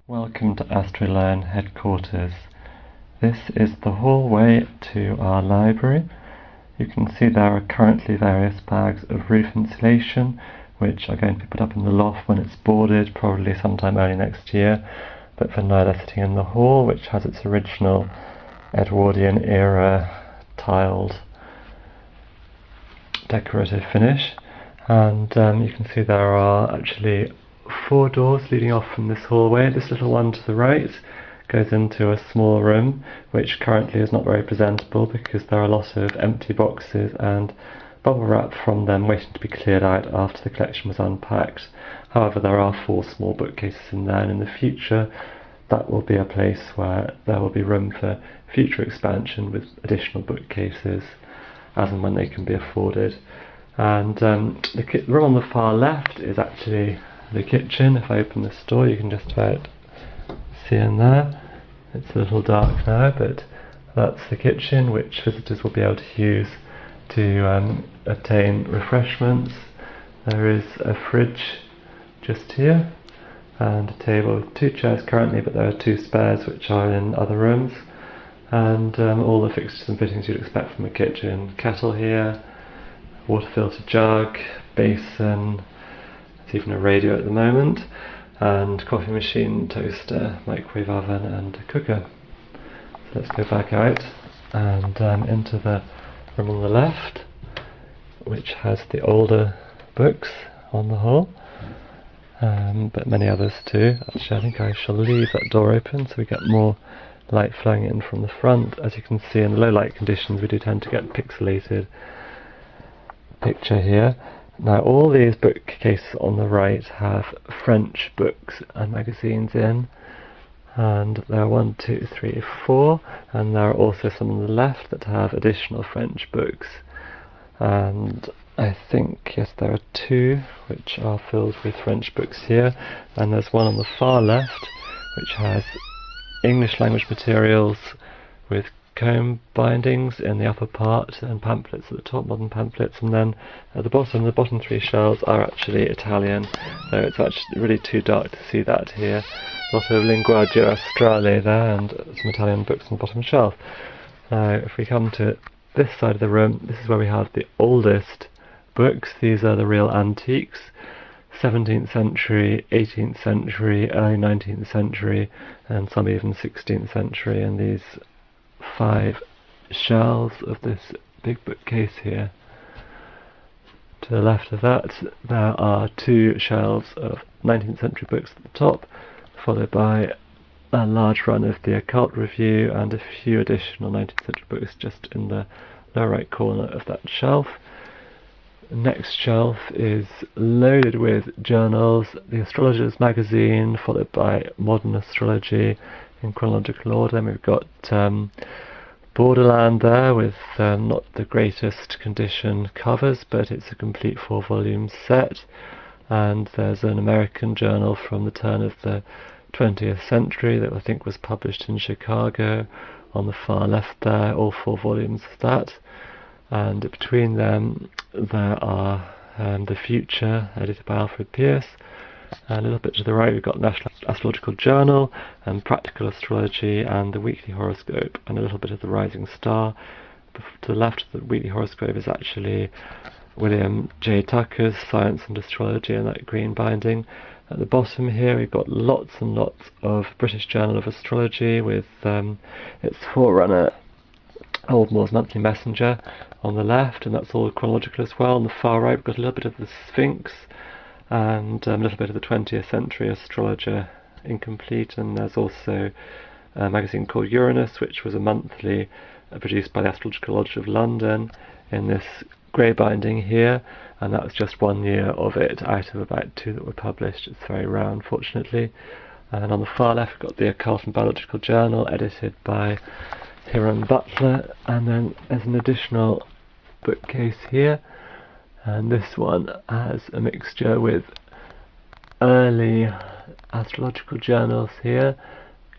Welcome to Astrolearn headquarters. This is the hallway to our library. You can see there are currently various bags of roof insulation which are going to be put up in the loft when it's boarded, probably sometime early next year, but for now they're sitting in the hall, which has its original Edwardian era tiled decorative finish. And you can see there are actually 4 doors leading off from this hallway. This little one to the right goes into a small room which currently is not very presentable because there are a lot of empty boxes and bubble wrap from them waiting to be cleared out after the collection was unpacked. However, there are 4 small bookcases in there, and in the future that will be a place where there will be room for future expansion with additional bookcases as and when they can be afforded. And the room on the far left is actually the kitchen. If I open this door, you can just about see in there. It's a little dark now, but that's the kitchen which visitors will be able to use to obtain refreshments. There is a fridge just here and a table with 2 chairs currently, but there are 2 spares which are in other rooms, and all the fixtures and fittings you'd expect from a kitchen. Kettle here, water filter jug, basin, there's even a radio at the moment, and coffee machine, toaster, microwave oven and a cooker. So let's go back out and into the room on the left, which has the older books on the whole, but many others too. Actually, I think I shall leave that door open so we get more light flowing in from the front. As you can see, in the low light conditions we do tend to get pixelated picture here. Now all these bookcases on the right have French books and magazines in, and there are 1, 2, 3, 4, and there are also some on the left that have additional French books, and I think, yes, there are 2 which are filled with French books here, and there's one on the far left which has English language materials with comb bindings in the upper part and pamphlets at the top, modern pamphlets, and then at the bottom 3 shelves are actually Italian, though it's actually really too dark to see that here. A lot of linguaggio astrale there and some Italian books on the bottom shelf. Now if we come to this side of the room, this is where we have the oldest books. These are the real antiques, 17th century, 18th century, early 19th century, and some even 16th century, and these 5 shelves of this big bookcase here. To the left of that there are 2 shelves of 19th century books at the top, followed by a large run of the Occult Review and a few additional 19th century books just in the lower right corner of that shelf. The next shelf is loaded with journals, the Astrologer's magazine, followed by Modern Astrology in chronological order. Then we've got Borderland there with not the greatest condition covers, but it's a complete 4-volume set, and there's an American journal from the turn of the 20th century that I think was published in Chicago on the far left there, all 4 volumes of that. And between them there are The Future, edited by Alfred Pierce, and a little bit to the right we've got National Astrological Journal and Practical Astrology and the Weekly Horoscope, and a little bit of the Rising Star. To the left of the Weekly Horoscope is actually William J. Tucker's Science and Astrology in that green binding. At the bottom here we've got lots and lots of British Journal of Astrology with its forerunner Old Moore's Monthly Messenger on the left, and that's all chronological as well. On the far right we've got a little bit of the Sphinx and a little bit of the 20th Century Astrologer incomplete, and there's also a magazine called Uranus, which was a monthly produced by the Astrological Lodge of London in this grey binding here, and that was just 1 year of it out of about 2 that were published. It's very rare, unfortunately. And on the far left we've got the Occult and Biological Journal edited by Hiram Butler, and then there's an additional bookcase here, and this one has a mixture with early astrological journals here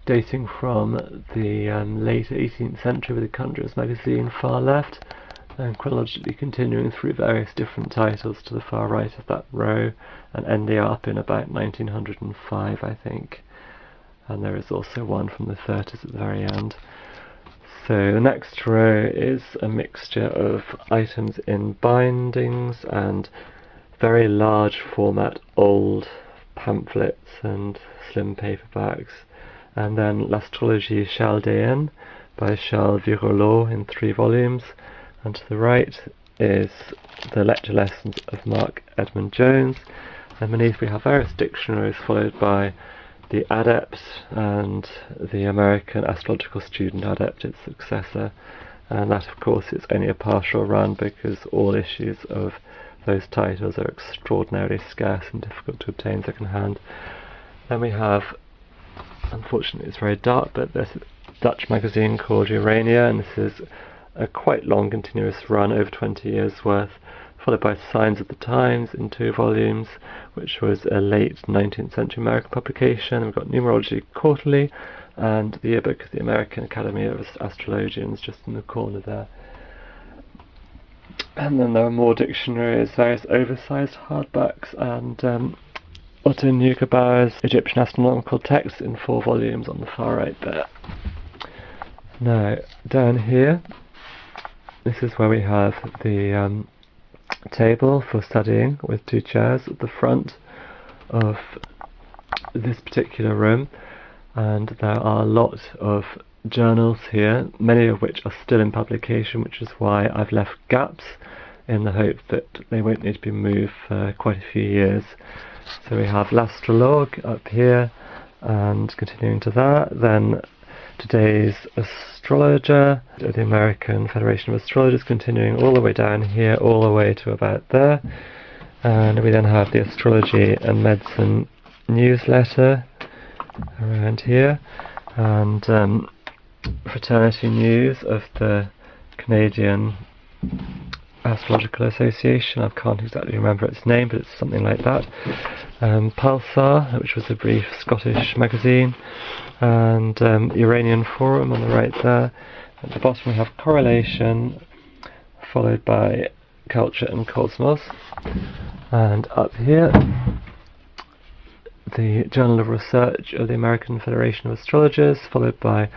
dating from the late 18th century with the Conjurer's magazine far left, and chronologically continuing through various different titles to the far right of that row and ending up in about 1905, I think. and there is also one from the 30s at the very end. So the next row is a mixture of items in bindings and very large format old pamphlets and slim paperbacks, and then L'Astrologie Chaldéenne by Charles Virolot in 3 volumes, and to the right is the lecture lessons of Mark Edmund Jones, and beneath we have various dictionaries followed by the Adept and the American Astrological Student Adept, its successor, and that of course is only a partial run because all issues of those titles are extraordinarily scarce and difficult to obtain second hand. Then we have, unfortunately it's very dark, but there's a Dutch magazine called Urania, and this is a quite long continuous run, over 20 years worth, followed by Signs of the Times in 2 volumes, which was a late 19th century American publication. We've got Numerology Quarterly and the Yearbook of the American Academy of Astrologians just in the corner there. And then there are more dictionaries, various oversized hardbacks, and Otto Neugebauer's Egyptian Astronomical Text in 4 volumes on the far right there. Now, down here, this is where we have the table for studying with 2 chairs at the front of this particular room, and there are a lot of journals here, many of which are still in publication, which is why I've left gaps in the hope that they won't need to be moved for quite a few years. So we have L'Astrologue up here, and continuing to that, then today's Astrologer, the American Federation of Astrologers, continuing all the way down here, all the way to about there. And we then have the Astrology and Medicine newsletter around here, and Fraternity News of the Canadian Astrological Association. I can't exactly remember its name, but it's something like that. Pulsar, which was a brief Scottish magazine, and Uranian Forum on the right there. At the bottom we have Correlation, followed by Culture and Cosmos, and up here the Journal of Research of the American Federation of Astrologers, followed by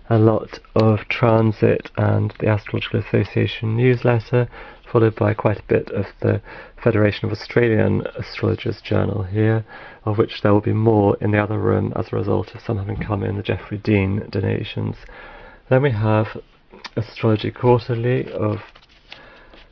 a lot of Transit and the Astrological Association newsletter, followed by quite a bit of the Federation of Australian Astrologers journal here, of which there will be more in the other room as a result of some having come in the Geoffrey Dean donations. Then we have Astrology Quarterly of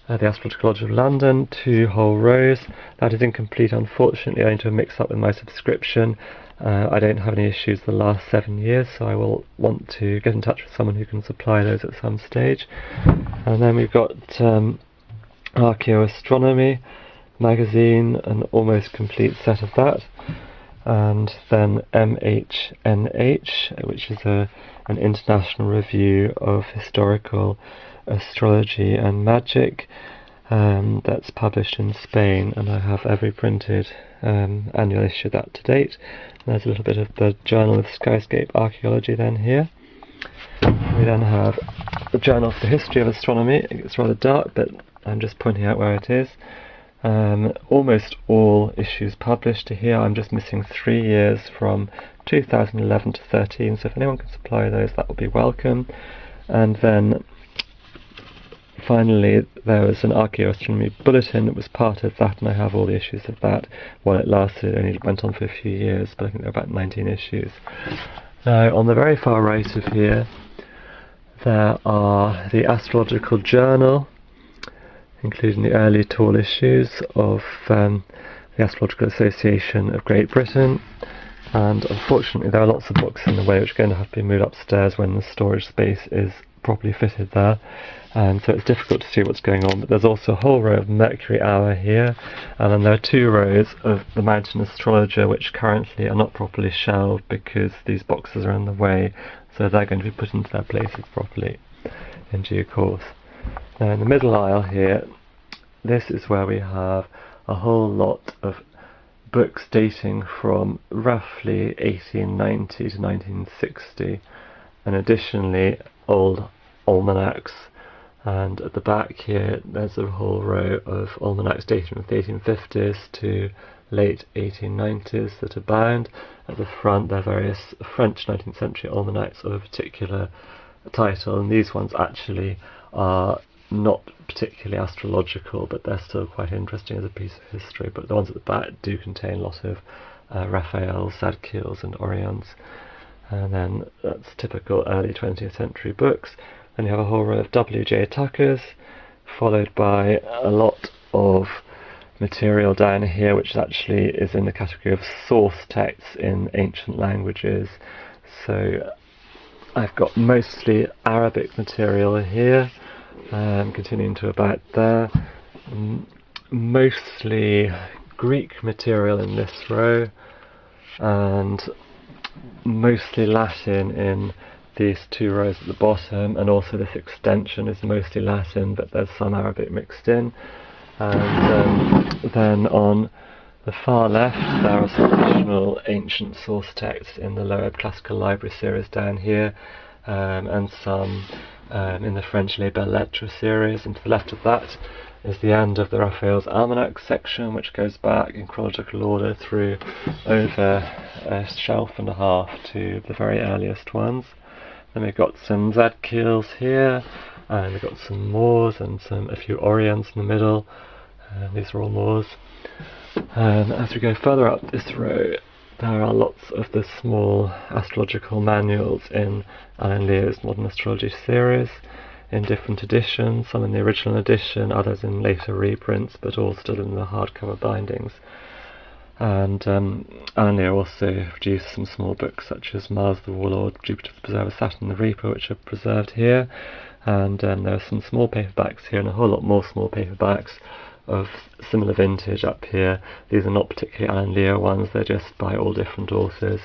the Astrological Lodge of London, 2 whole rows. That is incomplete, unfortunately, owing to a mix-up with my subscription. I don't have any issues the last 7 years, so I will want to get in touch with someone who can supply those at some stage. And then we've got Archaeoastronomy magazine, an almost complete set of that. And then MHNH, which is an international review of historical astrology and magic, that's published in Spain, and I have every printed annual issue of that to date. And there's a little bit of the Journal of Skyscape Archaeology then here. We then have the Journal for the History of Astronomy. It's rather dark, but I'm just pointing out where it is. Almost all issues published here. I'm just missing 3 years from 2011 to 13, so if anyone can supply those, that would be welcome. And then finally there was an Archaeoastronomy bulletin that was part of that, and I have all the issues of that. While it lasted, it only went on for a few years, but I think there are about 19 issues. Now on the very far right of here there are the Astrological Journal, including the early tall issues of the Astrological Association of Great Britain, and unfortunately there are lots of books in the way which are going to have to be moved upstairs when the storage space is properly fitted there, and so it's difficult to see what's going on. But there's also a whole row of Mercury Hour here, and then there are 2 rows of the Mountain Astrologer, which currently are not properly shelved because these boxes are in the way, so they're going to be put into their places properly in due course. Now in the middle aisle here, this is where we have a whole lot of books dating from roughly 1890 to 1960, and additionally old almanacs. And at the back here there's a whole row of almanacs dating from the 1850s to late 1890s that are bound. At the front there are various French 19th century almanacs of a particular title, and these ones actually are not particularly astrological, but they're still quite interesting as a piece of history. But the ones at the back do contain a lot of Raphaels, Zadkiels and Orions. And then that's typical early 20th century books. Then you have a whole row of W.J. Tuckers, followed by a lot of material down here which actually is in the category of source texts in ancient languages. So I've got mostly Arabic material here, continuing to about there, mostly Greek material in this row, and mostly Latin in these two rows at the bottom, and also this extension is mostly Latin, but there's some Arabic mixed in. And then on the far left there are some additional ancient source texts in the Loeb Classical Library series down here, and some in the French Les Belles Lettres series, and to the left of that is the end of the Raphael's Almanac section, which goes back in chronological order through over a shelf and a half to the very earliest ones. Then we've got some Zadkiels here, and we've got some Moors and a few Orions in the middle. These are all Moors. And as we go further up this row, there are lots of the small astrological manuals in Alan Lear's Modern Astrology series, in different editions, some in the original edition, others in later reprints, but all still in the hardcover bindings. And Alan Lear also produced some small books such as Mars the Warlord, Jupiter the Preserver, Saturn the Reaper, which are preserved here. And there are some small paperbacks here and a whole lot more small paperbacks of similar vintage up here. These are not particularly Alan Lear ones, they're just by all different authors.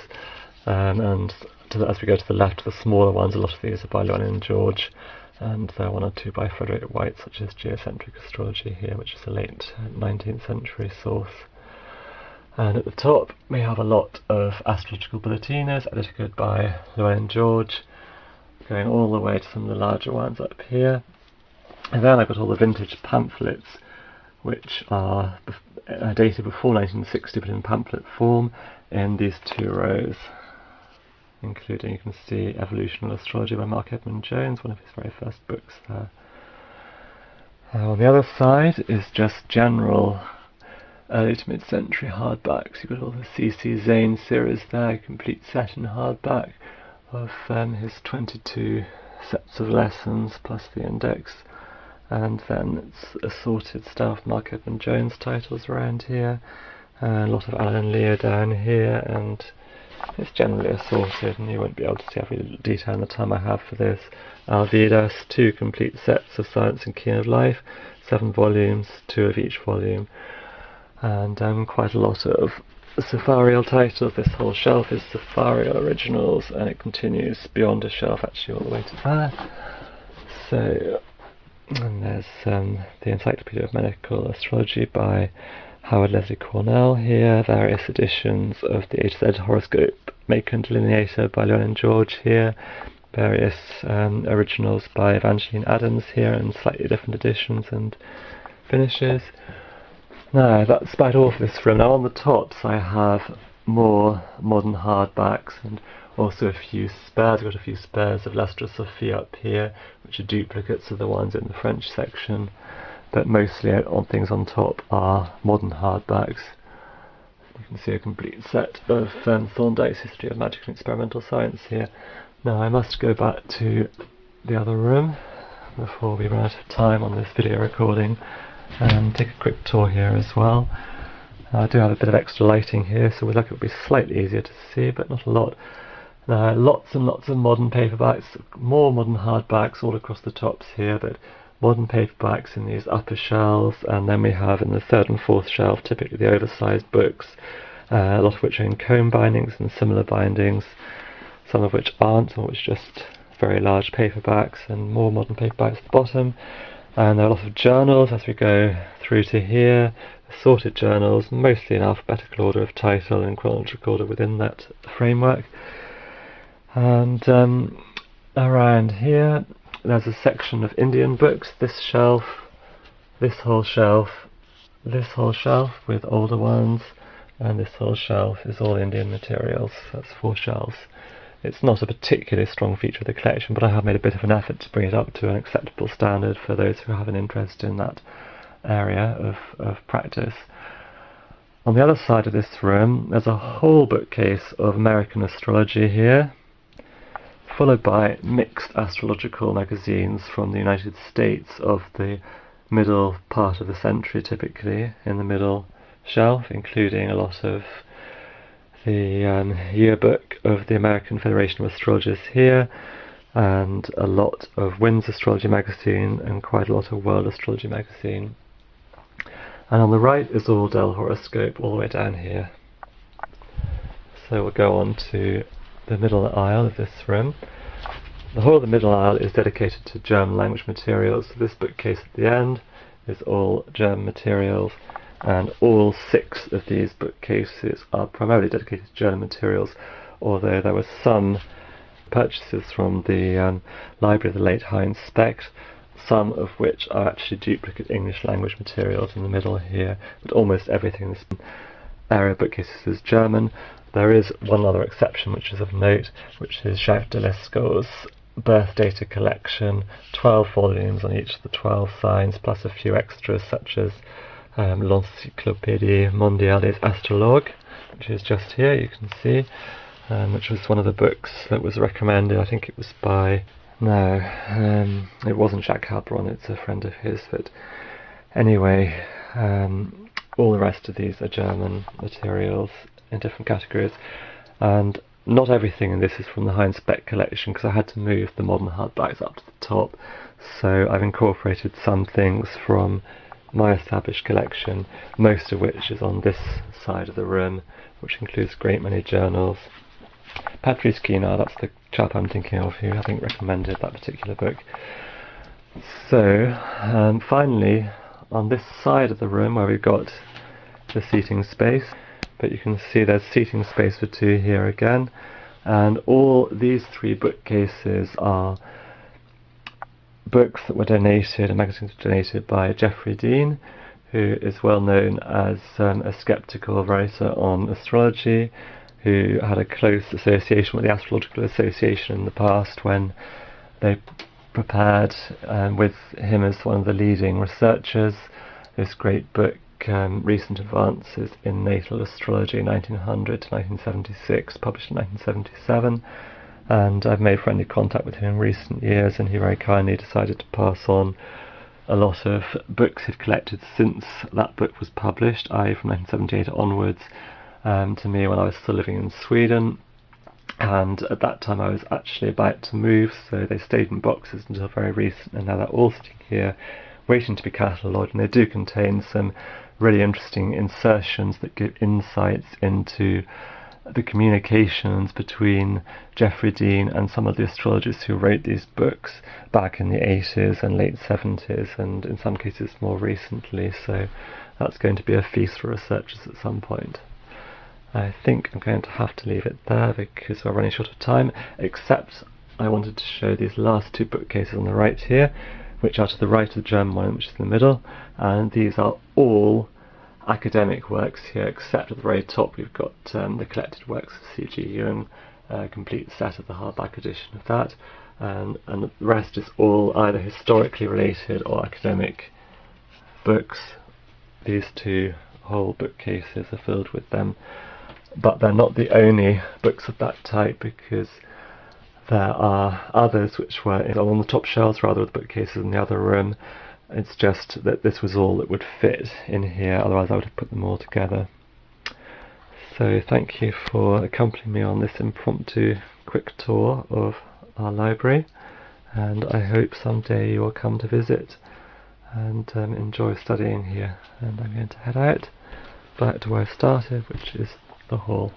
And as we go to the left, the smaller ones, a lot of these are by Llewellyn and George, and there are one or two by Frederick White, such as Geocentric Astrology here, which is a late 19th century source. And at the top we have a lot of astrological bulletines edited by Llewellyn and George, going all the way to some of the larger ones up here. And then I've got all the vintage pamphlets, which are dated before 1960 but in pamphlet form, in these two rows, including, you can see, Evolutional Astrology by Mark Edmund Jones, one of his very first books there. On the other side is just general early to mid-century hardbacks. You've got all the C.C. Zane series there, complete set in hardback of his 22 sets of lessons plus the index. And then it's assorted stuff, Mark Edmund Jones titles around here, and a lot of Alan Lear down here, and it's generally assorted, and you won't be able to see every little detail in the time I have for this. Alvidas, 2 complete sets of Science and Key of Life, 7 volumes, 2 of each volume, and quite a lot of Safarial titles. This whole shelf is Safarial originals, and it continues beyond a shelf actually all the way to there. So, and there's the Encyclopedia of Medical Astrology by Howard Leslie Cornell here, various editions of the A to Z Horoscope Maker and Delineator by Llewellyn George here, various originals by Evangeline Adams here in slightly different editions and finishes. Now, that's about all for this room. Now on the tops I have more modern hardbacks and also a few spares. I've got a few spares of L'Astre Sophie up here, which are duplicates of the ones in the French section, but mostly on things on top are modern hardbacks. You can see a complete set of Thorndike's History of Magic and Experimental Science here. Now I must go back to the other room before we run out of time on this video recording and take a quick tour here as well. I do have a bit of extra lighting here, so we're lucky it'll be slightly easier to see, but not a lot. Lots and lots of modern paperbacks, more modern hardbacks all across the tops here, but modern paperbacks in these upper shelves, and then we have in the third and fourth shelf typically the oversized books, a lot of which are in comb bindings and similar bindings, some of which aren't, some of which are just very large paperbacks, and more modern paperbacks at the bottom. And there are a lot of journals as we go through to here, assorted journals, mostly in alphabetical order of title and chronological order within that framework. And around here there's a section of Indian books, this shelf, this whole shelf, this whole shelf with older ones, and this whole shelf is all Indian materials. That's 4 shelves. It's not a particularly strong feature of the collection, but I have made a bit of an effort to bring it up to an acceptable standard for those who have an interest in that area of practice. On the other side of this room, there's a whole bookcase of American astrology here, followed by mixed astrological magazines from the United States of the middle part of the century, typically, in the middle shelf, including a lot of the yearbook of the American Federation of Astrologers here, and a lot of Wind's Astrology magazine, and quite a lot of World Astrology magazine. And on the right is all Dell horoscope all the way down here. So we'll go on to the middle aisle of this room. The whole of the middle aisle is dedicated to German language materials. So this bookcase at the end is all German materials, and all 6 of these bookcases are primarily dedicated to German materials, although there were some purchases from the library of the late Heinz Specht, some of which are actually duplicate English language materials in the middle here, but almost everything in this area of bookcases is German. There is one other exception which is of note, which is Jacques de Lescot's birth data collection, 12 volumes on each of the 12 signs, plus a few extras such as l'Encyclopédie Mondiale des Astrologues, which is just here, you can see, which was one of the books that was recommended. I think it was by, no, it wasn't Jacques Habron, it's a friend of his, but anyway, all the rest of these are German materials in different categories, and not everything in this is from the Heinz Specht collection, because I had to move the modern hardbacks up to the top, so I've incorporated some things from my established collection, most of which is on this side of the room, which includes a great many journals. Patrice Guinard, that's the chap I'm thinking of, who I think recommended that particular book. So, finally, on this side of the room where we've got the seating space, but you can see there's seating space for 2 here again, and all these 3 bookcases are books that were donated, and magazines were donated by Geoffrey Dean, who is well known as a skeptical writer on astrology, who had a close association with the Astrological Association in the past when they prepared, with him as one of the leading researchers, this great book, Recent Advances in Natal Astrology 1900 to 1976, published in 1977. And I've made friendly contact with him in recent years, and he very kindly decided to pass on a lot of books he'd collected since that book was published, i.e. from 1978 onwards, to me when I was still living in Sweden. And at that time I was actually about to move, so they stayed in boxes until very recent, and now they're all sitting here waiting to be catalogued, and they do contain some really interesting insertions that give insights into the communications between Geoffrey Dean and some of the astrologers who wrote these books back in the 80s and late 70s, and in some cases more recently, so that's going to be a feast for researchers at some point. I think I'm going to have to leave it there because we're running short of time, except I wanted to show these last 2 bookcases on the right here, which are to the right of the German one, which is in the middle, and these are all academic works here, except at the very top we've got the collected works of C.G. Jung, a complete set of the hardback edition of that, and the rest is all either historically related or academic books. These 2 whole bookcases are filled with them, but they're not the only books of that type, because there are others which were on the top shelves rather of the bookcases in the other room. It's just that this was all that would fit in here, otherwise I would have put them all together. So thank you for accompanying me on this impromptu quick tour of our library, and I hope someday you will come to visit and enjoy studying here. And I'm going to head out back to where I started, which is the hall.